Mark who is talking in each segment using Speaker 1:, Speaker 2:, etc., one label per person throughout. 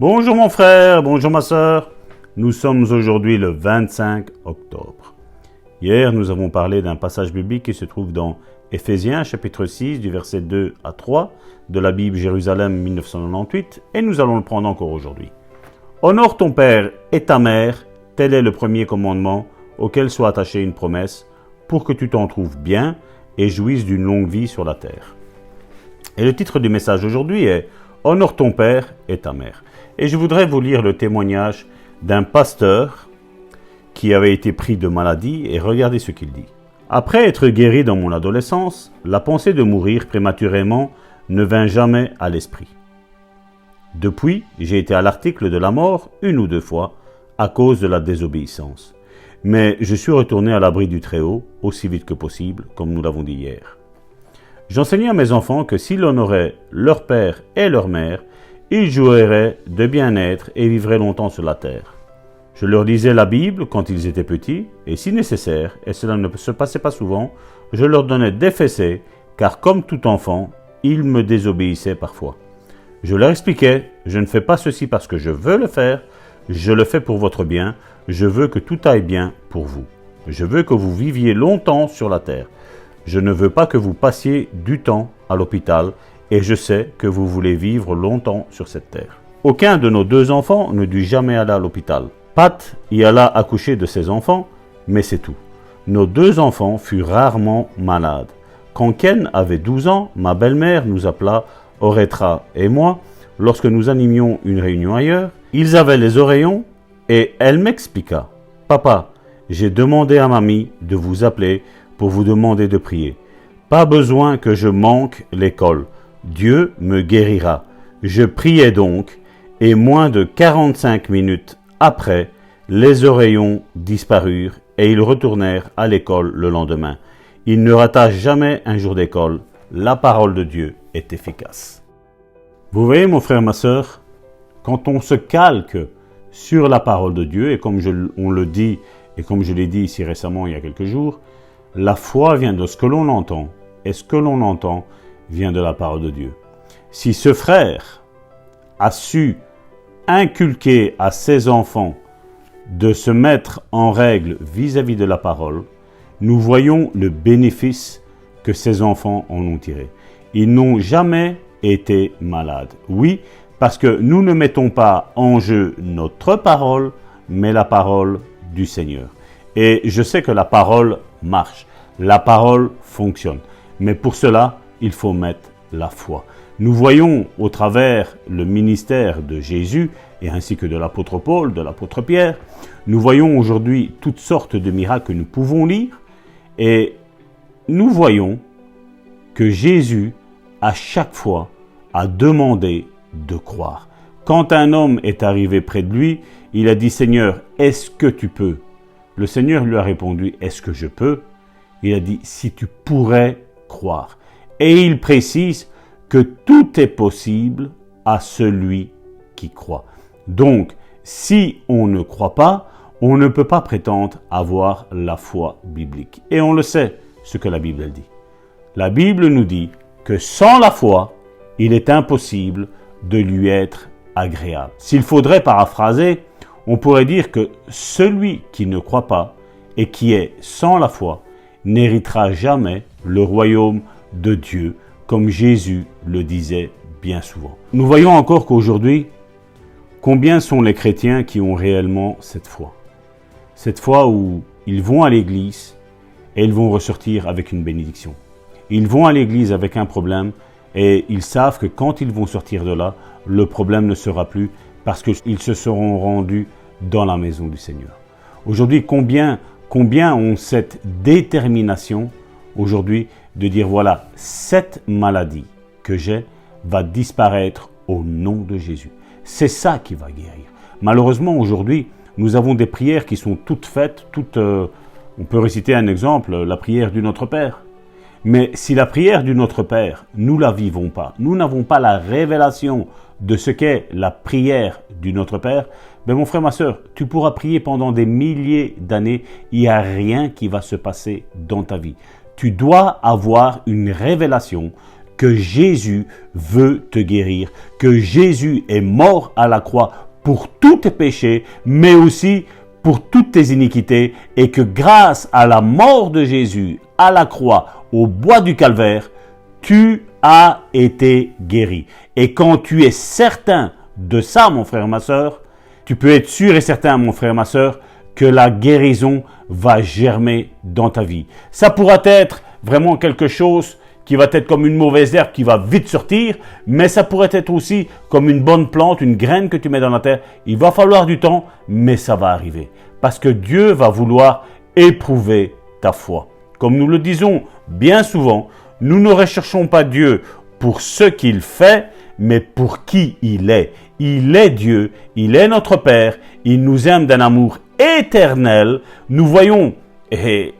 Speaker 1: Bonjour mon frère, bonjour ma sœur. Nous sommes aujourd'hui le 25 octobre. Hier, nous avons parlé d'un passage biblique qui se trouve dans Éphésiens chapitre 6 du verset 2 à 3 de la Bible Jérusalem 1998 et nous allons le prendre encore aujourd'hui. Honore ton père et ta mère, tel est le premier commandement auquel soit attachée une promesse pour que tu t'en trouves bien et jouisses d'une longue vie sur la terre. Et le titre du message aujourd'hui est « Honore ton père et ta mère ». Et je voudrais vous lire le témoignage d'un pasteur qui avait été pris de maladie et regardez ce qu'il dit. Après être guéri dans mon adolescence, la pensée de mourir prématurément ne vint jamais à l'esprit. Depuis, j'ai été à l'article de la mort une ou deux fois à cause de la désobéissance. Mais je suis retourné à l'abri du Très-Haut aussi vite que possible, comme nous l'avons dit hier. J'enseignais à mes enfants que s'ils honoraient leur père et leur mère, ils jouiraient de bien-être et vivraient longtemps sur la terre. Je leur disais la Bible quand ils étaient petits, et si nécessaire, et cela ne se passait pas souvent, je leur donnais des fessées, car comme tout enfant, ils me désobéissaient parfois. Je leur expliquais, je ne fais pas ceci parce que je veux le faire, je le fais pour votre bien, je veux que tout aille bien pour vous. Je veux que vous viviez longtemps sur la terre. Je ne veux pas que vous passiez du temps à l'hôpital, et je sais que vous voulez vivre longtemps sur cette terre. Aucun de nos deux enfants ne dut jamais aller à l'hôpital. Pat y alla accoucher de ses enfants, mais c'est tout. Nos deux enfants furent rarement malades. Quand Ken avait 12 ans, ma belle-mère nous appela, Oretra et moi, lorsque nous animions une réunion ailleurs. Ils avaient les oreillons et elle m'expliqua. « Papa, j'ai demandé à mamie de vous appeler pour vous demander de prier. Pas besoin que je manque l'école. Dieu me guérira. » Je priai donc, et moins de 45 minutes après, les oreillons disparurent et ils retournèrent à l'école le lendemain. Ils ne ratèrent jamais un jour d'école. La parole de Dieu est efficace. Vous voyez mon frère, ma sœur, quand on se calque sur la parole de Dieu, et comme on le dit, et comme je l'ai dit ici récemment il y a quelques jours, la foi vient de ce que l'on entend, et ce que l'on entend vient de la parole de Dieu. Si ce frère a su inculquer à ses enfants de se mettre en règle vis-à-vis de la parole, nous voyons le bénéfice que ces enfants en ont tiré. Ils n'ont jamais été malades. Oui, parce que nous ne mettons pas en jeu notre parole, mais la parole du Seigneur. Et je sais que la parole marche, la parole fonctionne. Mais pour cela, il faut mettre la foi. Nous voyons au travers le ministère de Jésus et ainsi que de l'apôtre Paul, de l'apôtre Pierre, nous voyons aujourd'hui toutes sortes de miracles que nous pouvons lire et nous voyons que Jésus, à chaque fois, a demandé de croire. Quand un homme est arrivé près de lui, il a dit « Seigneur, est-ce que tu peux ?» Le Seigneur lui a répondu « Est-ce que je peux ?» Il a dit « Si tu pourrais croire. » Et il précise que tout est possible à celui qui croit. Donc, si on ne croit pas, on ne peut pas prétendre avoir la foi biblique. Et on le sait, ce que la Bible dit. La Bible nous dit que sans la foi, il est impossible de lui être agréable. S'il faudrait paraphraser, on pourrait dire que celui qui ne croit pas et qui est sans la foi n'héritera jamais le royaume de Dieu, comme Jésus le disait bien souvent. Nous voyons encore qu'aujourd'hui, combien sont les chrétiens qui ont réellement cette foi? Cette foi où ils vont à l'église et ils vont ressortir avec une bénédiction. Ils vont à l'église avec un problème et ils savent que quand ils vont sortir de là, le problème ne sera plus parce qu'ils se seront rendus dans la maison du Seigneur. Aujourd'hui, combien ont cette détermination aujourd'hui de dire voilà, cette maladie que j'ai va disparaître au nom de Jésus. C'est ça qui va guérir. Malheureusement, aujourd'hui, nous avons des prières qui sont toutes faites, on peut réciter un exemple, la prière du Notre Père. Mais si la prière du Notre Père, nous la vivons pas, nous n'avons pas la révélation de ce qu'est la prière du Notre Père, ben mon frère, ma sœur, tu pourras prier pendant des milliers d'années, il n'y a rien qui va se passer dans ta vie. Tu dois avoir une révélation que Jésus veut te guérir, que Jésus est mort à la croix pour tous tes péchés, mais aussi pour toutes tes iniquités, et que grâce à la mort de Jésus à la croix, au bois du calvaire, tu as été guéri. Et quand tu es certain de ça, mon frère, ma sœur, tu peux être sûr et certain, mon frère, ma sœur, que la guérison va germer dans ta vie. Ça pourra être vraiment quelque chose qui va être comme une mauvaise herbe qui va vite sortir, mais ça pourrait être aussi comme une bonne plante, une graine que tu mets dans la terre. Il va falloir du temps, mais ça va arriver. Parce que Dieu va vouloir éprouver ta foi. Comme nous le disons bien souvent, nous ne recherchons pas Dieu pour ce qu'il fait, mais pour qui il est. Il est Dieu, il est notre Père, il nous aime d'un amour éternel. Nous voyons, et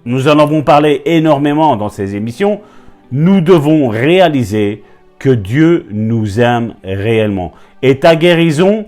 Speaker 1: nous en avons parlé énormément dans ces émissions, nous devons réaliser que Dieu nous aime réellement. Et ta guérison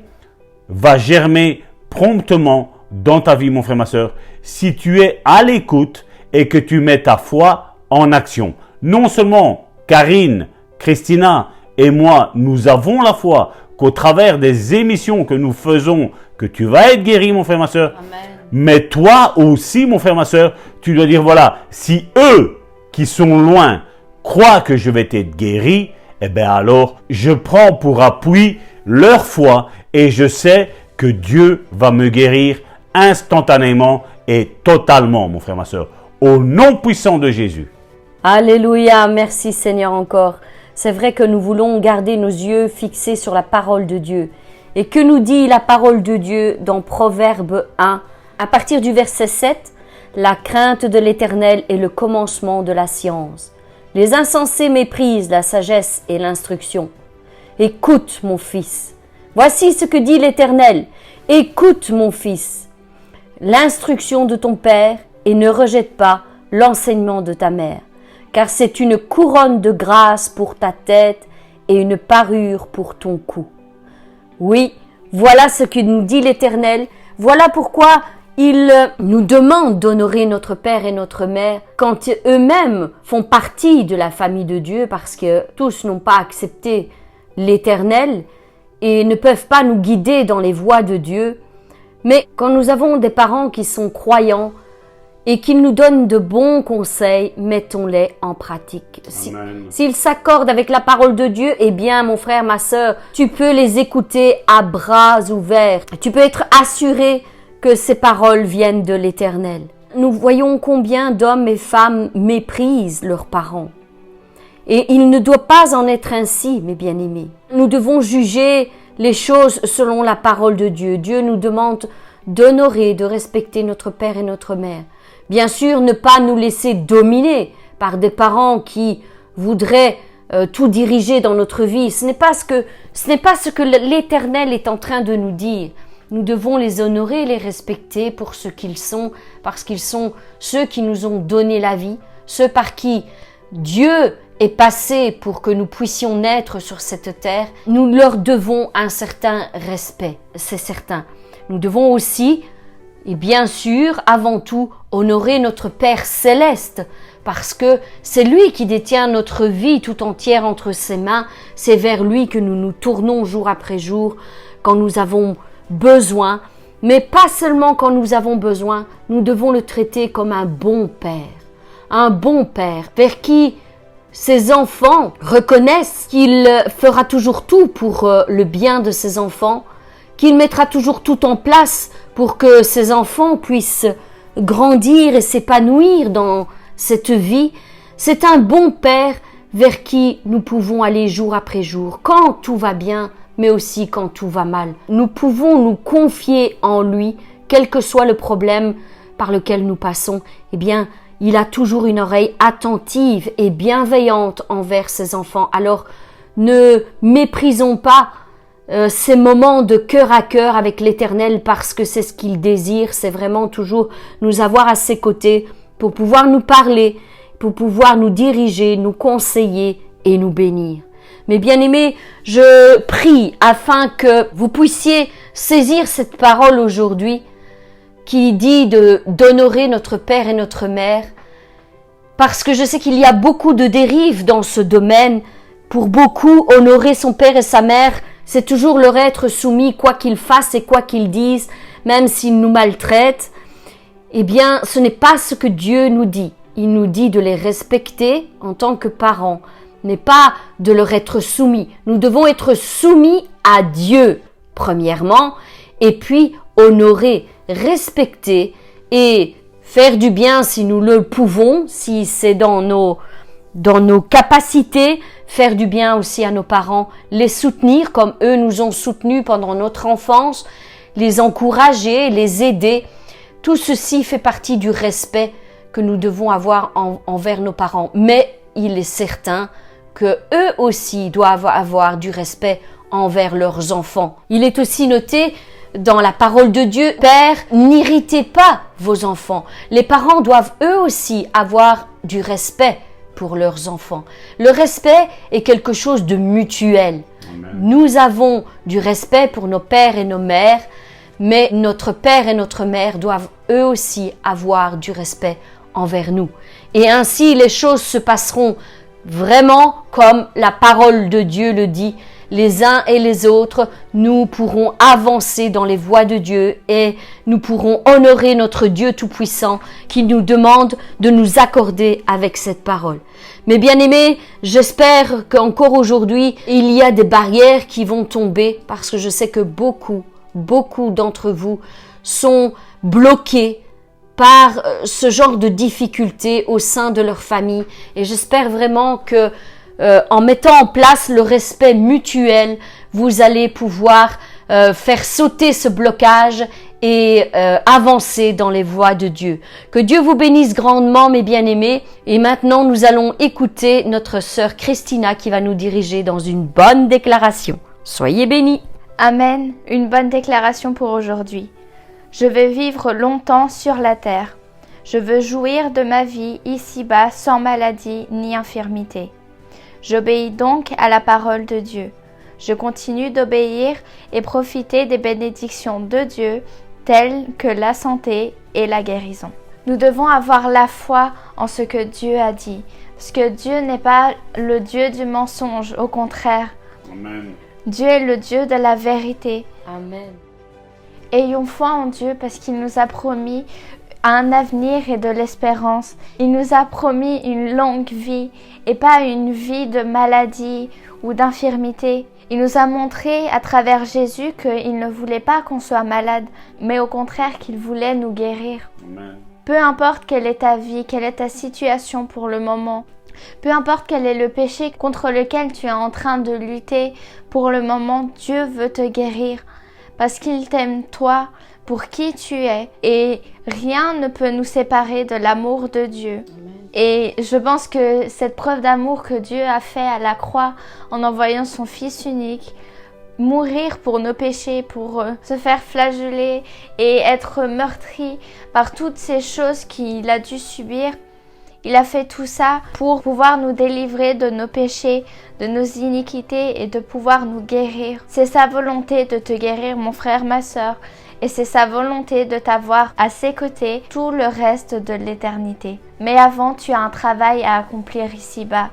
Speaker 1: va germer promptement dans ta vie, mon frère, ma soeur, si tu es à l'écoute et que tu mets ta foi en action. Non seulement Karine, Christina et moi, nous avons la foi qu'au travers des émissions que nous faisons, que tu vas être guéri, mon frère, ma soeur.
Speaker 2: Amen.
Speaker 1: Mais toi aussi, mon frère, ma soeur, tu dois dire, voilà, si eux qui sont loin croient que je vais être guéri, eh bien alors, je prends pour appui leur foi et je sais que Dieu va me guérir instantanément et totalement, mon frère, ma soeur, au nom puissant de Jésus.
Speaker 2: Alléluia, merci Seigneur encore. C'est vrai que nous voulons garder nos yeux fixés sur la parole de Dieu. Et que nous dit la parole de Dieu dans Proverbe 1, à partir du verset 7, « La crainte de l'Éternel est le commencement de la science. Les insensés méprisent la sagesse et l'instruction. Écoute, mon fils. Voici ce que dit l'Éternel. Écoute, mon fils, l'instruction de ton père et ne rejette pas l'enseignement de ta mère. Car c'est une couronne de grâce pour ta tête et une parure pour ton cou. » Oui, voilà ce que nous dit l'Éternel. Voilà pourquoi il nous demande d'honorer notre père et notre mère quand eux-mêmes font partie de la famille de Dieu, parce que tous n'ont pas accepté l'Éternel et ne peuvent pas nous guider dans les voies de Dieu. Mais quand nous avons des parents qui sont croyants et qu'ils nous donnent de bons conseils, mettons-les en pratique. S'ils s'accordent avec la parole de Dieu, eh bien, mon frère, ma sœur, tu peux les écouter à bras ouverts. Tu peux être assuré que ces paroles viennent de l'Éternel. Nous voyons combien d'hommes et femmes méprisent leurs parents. Et il ne doit pas en être ainsi, mes bien-aimés. Nous devons juger les choses selon la parole de Dieu. Dieu nous demande d'honorer, de respecter notre père et notre mère. Bien sûr, ne pas nous laisser dominer par des parents qui voudraient tout diriger dans notre vie. Ce n'est pas ce que l'Éternel est en train de nous dire. Nous devons les honorer, les respecter pour ce qu'ils sont, parce qu'ils sont ceux qui nous ont donné la vie, ceux par qui Dieu est passé pour que nous puissions naître sur cette terre. Nous leur devons un certain respect, c'est certain. Nous devons aussi, et bien sûr, avant tout, honorer notre Père céleste, parce que c'est lui qui détient notre vie tout entière entre ses mains. C'est vers lui que nous nous tournons jour après jour quand nous avons besoin, mais pas seulement quand nous avons besoin. Nous devons le traiter comme un bon père vers qui ses enfants reconnaissent qu'il fera toujours tout pour le bien de ses enfants, qu'il mettra toujours tout en place pour que ses enfants puissent grandir et s'épanouir dans cette vie. C'est un bon père vers qui nous pouvons aller jour après jour, quand tout va bien, mais aussi quand tout va mal. Nous pouvons nous confier en lui, quel que soit le problème par lequel nous passons. Eh bien, il a toujours une oreille attentive et bienveillante envers ses enfants. Alors, ne méprisons pas ces moments de cœur à cœur avec l'Éternel, parce que c'est ce qu'il désire. C'est vraiment toujours nous avoir à ses côtés pour pouvoir nous parler, pour pouvoir nous diriger, nous conseiller et nous bénir. Mes bien-aimés, je prie afin que vous puissiez saisir cette parole aujourd'hui qui dit d'honorer notre père et notre mère. parce que je sais qu'il y a beaucoup de dérives dans ce domaine. Pour beaucoup, honorer son père et sa mère, c'est toujours leur être soumis, quoi qu'ils fassent et quoi qu'ils disent, même s'ils nous maltraitent. Eh bien, ce n'est pas ce que Dieu nous dit. Il nous dit de les respecter en tant que parents, mais pas de leur être soumis. Nous devons être soumis à Dieu, premièrement, et puis honorer, respecter et faire du bien si nous le pouvons, si c'est dans nos capacités, faire du bien aussi à nos parents, les soutenir comme eux nous ont soutenus pendant notre enfance, les encourager, les aider. Tout ceci fait partie du respect que nous devons avoir envers nos parents. Mais il est certain que eux aussi doivent avoir du respect envers leurs enfants. Il est aussi noté dans la parole de Dieu, Père, n'irritez pas vos enfants. Les parents doivent eux aussi avoir du respect pour leurs enfants. Le respect est quelque chose de mutuel. Amen. Nous avons du respect pour nos pères et nos mères, mais notre père et notre mère doivent eux aussi avoir du respect envers nous. Et ainsi, les choses se passeront vraiment comme la parole de Dieu le dit. Les uns et les autres, nous pourrons avancer dans les voies de Dieu et nous pourrons honorer notre Dieu Tout-Puissant qui nous demande de nous accorder avec cette parole. Mais bien aimés, j'espère qu'encore aujourd'hui, il y a des barrières qui vont tomber parce que je sais que beaucoup d'entre vous sont bloqués par ce genre de difficultés au sein de leur famille. Et j'espère vraiment que en mettant en place le respect mutuel, vous allez pouvoir faire sauter ce blocage et avancer dans les voies de Dieu. Que Dieu vous bénisse grandement, mes bien-aimés. Et maintenant, nous allons écouter notre sœur Christina qui va nous diriger dans une bonne déclaration. Soyez bénis.
Speaker 3: Amen. Une bonne déclaration pour aujourd'hui. Je veux vivre longtemps sur la terre. Je veux jouir de ma vie ici-bas sans maladie ni infirmité. J'obéis donc à la parole de Dieu. Je continue d'obéir et profiter des bénédictions de Dieu telles que la santé et la guérison. Nous devons avoir la foi en ce que Dieu a dit, parce que Dieu n'est pas le Dieu du mensonge, au contraire.
Speaker 1: Amen.
Speaker 3: Dieu est le Dieu de la vérité.
Speaker 2: Amen.
Speaker 3: Ayons foi en Dieu parce qu'il nous a promis un avenir et de l'espérance. Il nous a promis une longue vie et pas une vie de maladie ou d'infirmité. Il nous a montré à travers Jésus qu'il ne voulait pas qu'on soit malade, mais au contraire qu'il voulait nous guérir.
Speaker 1: Amen.
Speaker 3: Peu importe quelle est ta vie, quelle est ta situation pour le moment, peu importe quel est le péché contre lequel tu es en train de lutter pour le moment, Dieu veut te guérir parce qu'il t'aime toi pour qui tu es et rien ne peut nous séparer de l'amour de Dieu. Amen. Et je pense que cette preuve d'amour que Dieu a fait à la croix en envoyant son Fils unique, mourir pour nos péchés, pour se faire flageller et être meurtri par toutes ces choses qu'il a dû subir, il a fait tout ça pour pouvoir nous délivrer de nos péchés, de nos iniquités et de pouvoir nous guérir. C'est sa volonté de te guérir, mon frère, ma sœur. Et c'est sa volonté de t'avoir à ses côtés tout le reste de l'éternité. Mais avant, tu as un travail à accomplir ici-bas.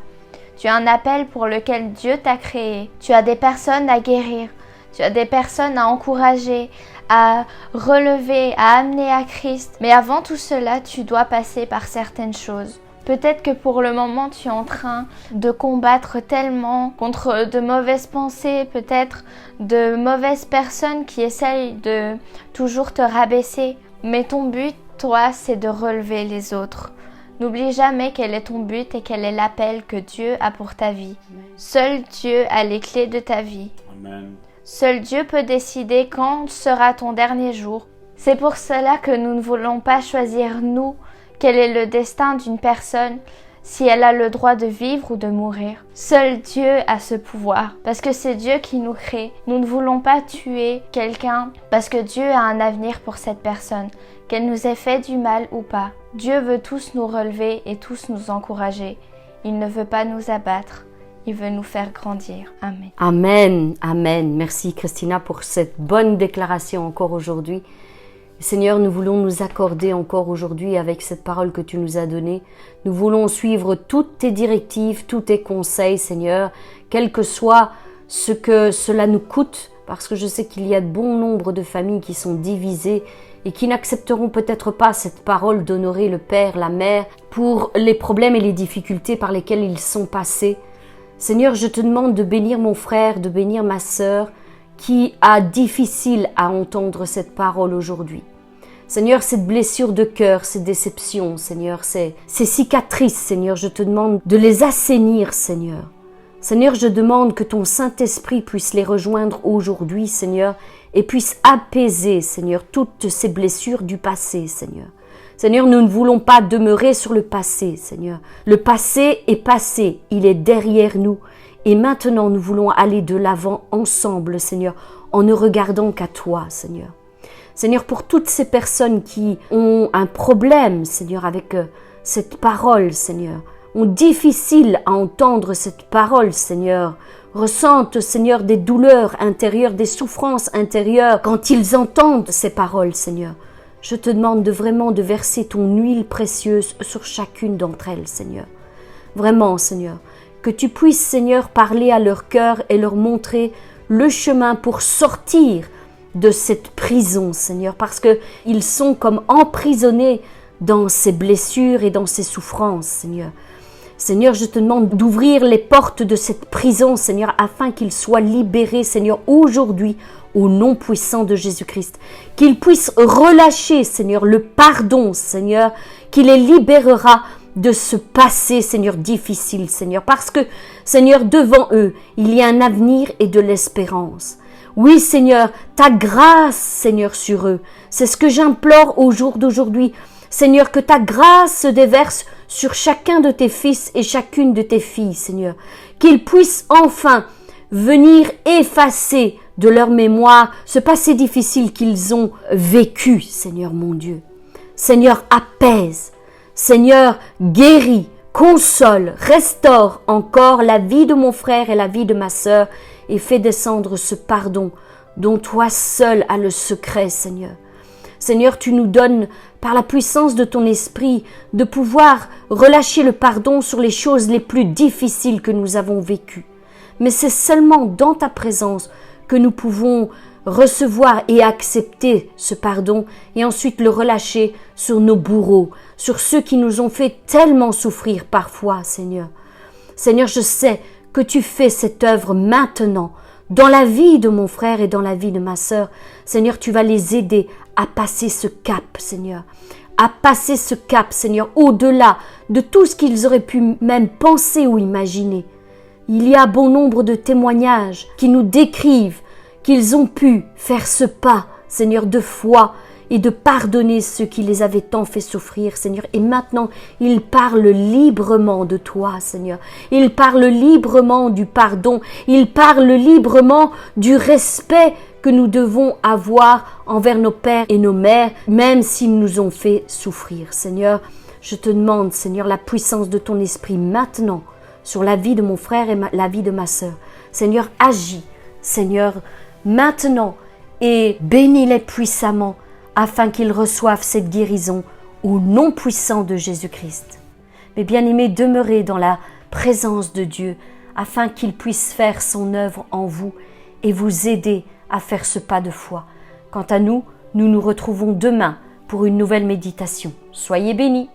Speaker 3: Tu as un appel pour lequel Dieu t'a créé. Tu as des personnes à guérir. Tu as des personnes à encourager, à relever, à amener à Christ. Mais avant tout cela, tu dois passer par certaines choses. Peut-être que pour le moment, tu es en train de combattre tellement contre de mauvaises pensées, peut-être de mauvaises personnes qui essayent de toujours te rabaisser. Mais ton but, toi, c'est de relever les autres. N'oublie jamais quel est ton but et quel est l'appel que Dieu a pour ta vie. Amen. Seul Dieu a les clés de ta vie.
Speaker 1: Amen.
Speaker 3: Seul Dieu peut décider quand sera ton dernier jour. C'est pour cela que nous ne voulons pas choisir, nous, quel est le destin d'une personne, si elle a le droit de vivre ou de mourir. Seul Dieu a ce pouvoir, parce que c'est Dieu qui nous crée. Nous ne voulons pas tuer quelqu'un, parce que Dieu a un avenir pour cette personne, qu'elle nous ait fait du mal ou pas. Dieu veut tous nous relever et tous nous encourager. Il ne veut pas nous abattre. Il veut nous faire grandir. Amen.
Speaker 2: Amen. Amen. Merci Christina pour cette bonne déclaration encore aujourd'hui. Seigneur, nous voulons nous accorder encore aujourd'hui avec cette parole que tu nous as donnée. Nous voulons suivre toutes tes directives, tous tes conseils, Seigneur, quel que soit ce que cela nous coûte, parce que je sais qu'il y a de bon nombre de familles qui sont divisées et qui n'accepteront peut-être pas cette parole d'honorer le père, la mère, pour les problèmes et les difficultés par lesquels ils sont passés. Seigneur, je te demande de bénir mon frère, de bénir ma sœur, qui a difficile à entendre cette parole aujourd'hui. Seigneur, cette blessure de cœur, ces déceptions, Seigneur, ces cicatrices, Seigneur, je te demande de les assainir, Seigneur. Seigneur, je demande que ton Saint-Esprit puisse les rejoindre aujourd'hui, Seigneur, et puisse apaiser, Seigneur, toutes ces blessures du passé, Seigneur. Seigneur, nous ne voulons pas demeurer sur le passé, Seigneur. Le passé est passé, il est derrière nous. Et maintenant, nous voulons aller de l'avant ensemble, Seigneur, en ne regardant qu'à toi, Seigneur. Seigneur, pour toutes ces personnes qui ont un problème, Seigneur, avec cette parole, Seigneur, ont difficile à entendre cette parole, Seigneur, ressentent, Seigneur, des douleurs intérieures, des souffrances intérieures quand ils entendent ces paroles, Seigneur. Je te demande vraiment de verser ton huile précieuse sur chacune d'entre elles, Seigneur. Vraiment, Seigneur, que tu puisses, Seigneur, parler à leur cœur et leur montrer le chemin pour sortir de cette prison, Seigneur, parce qu'ils sont comme emprisonnés dans ces blessures et dans ces souffrances, Seigneur. Seigneur, je te demande d'ouvrir les portes de cette prison, Seigneur, afin qu'ils soient libérés, Seigneur, aujourd'hui, au nom puissant de Jésus-Christ. Qu'ils puissent relâcher, Seigneur, le pardon, Seigneur, qui les libérera de ce passé, Seigneur, difficile, Seigneur, parce que, Seigneur, devant eux, il y a un avenir et de l'espérance. Oui, Seigneur, ta grâce, Seigneur, sur eux. C'est ce que j'implore au jour d'aujourd'hui. Seigneur, que ta grâce se déverse sur chacun de tes fils et chacune de tes filles, Seigneur. Qu'ils puissent enfin venir effacer de leur mémoire ce passé difficile qu'ils ont vécu, Seigneur mon Dieu. Seigneur, apaise. Seigneur, guéris, console, restaure encore la vie de mon frère et la vie de ma sœur et fais descendre ce pardon dont toi seul as le secret, Seigneur. Seigneur, tu nous donnes, par la puissance de ton esprit, de pouvoir relâcher le pardon sur les choses les plus difficiles que nous avons vécues. Mais c'est seulement dans ta présence que nous pouvons recevoir et accepter ce pardon et ensuite le relâcher sur nos bourreaux, sur ceux qui nous ont fait tellement souffrir parfois, Seigneur. Seigneur, je sais que tu fais cette œuvre maintenant dans la vie de mon frère et dans la vie de ma sœur. Seigneur, tu vas les aider à passer ce cap, Seigneur, à passer ce cap, Seigneur, au-delà de tout ce qu'ils auraient pu même penser ou imaginer. Il y a bon nombre de témoignages qui nous décrivent qu'ils ont pu faire ce pas, Seigneur, de foi et de pardonner ceux qui les avaient tant fait souffrir, Seigneur. Et maintenant, ils parlent librement de toi, Seigneur. Ils parlent librement du pardon. Ils parlent librement du respect que nous devons avoir envers nos pères et nos mères, même s'ils nous ont fait souffrir. Seigneur, je te demande, Seigneur, la puissance de ton esprit maintenant sur la vie de mon frère et la vie de ma sœur. Seigneur, agis, Seigneur, maintenant, et bénis-les puissamment afin qu'ils reçoivent cette guérison au nom puissant de Jésus-Christ. Mes bien-aimés, demeurez dans la présence de Dieu afin qu'il puisse faire son œuvre en vous et vous aider à faire ce pas de foi. Quant à nous, nous nous retrouvons demain pour une nouvelle méditation. Soyez bénis!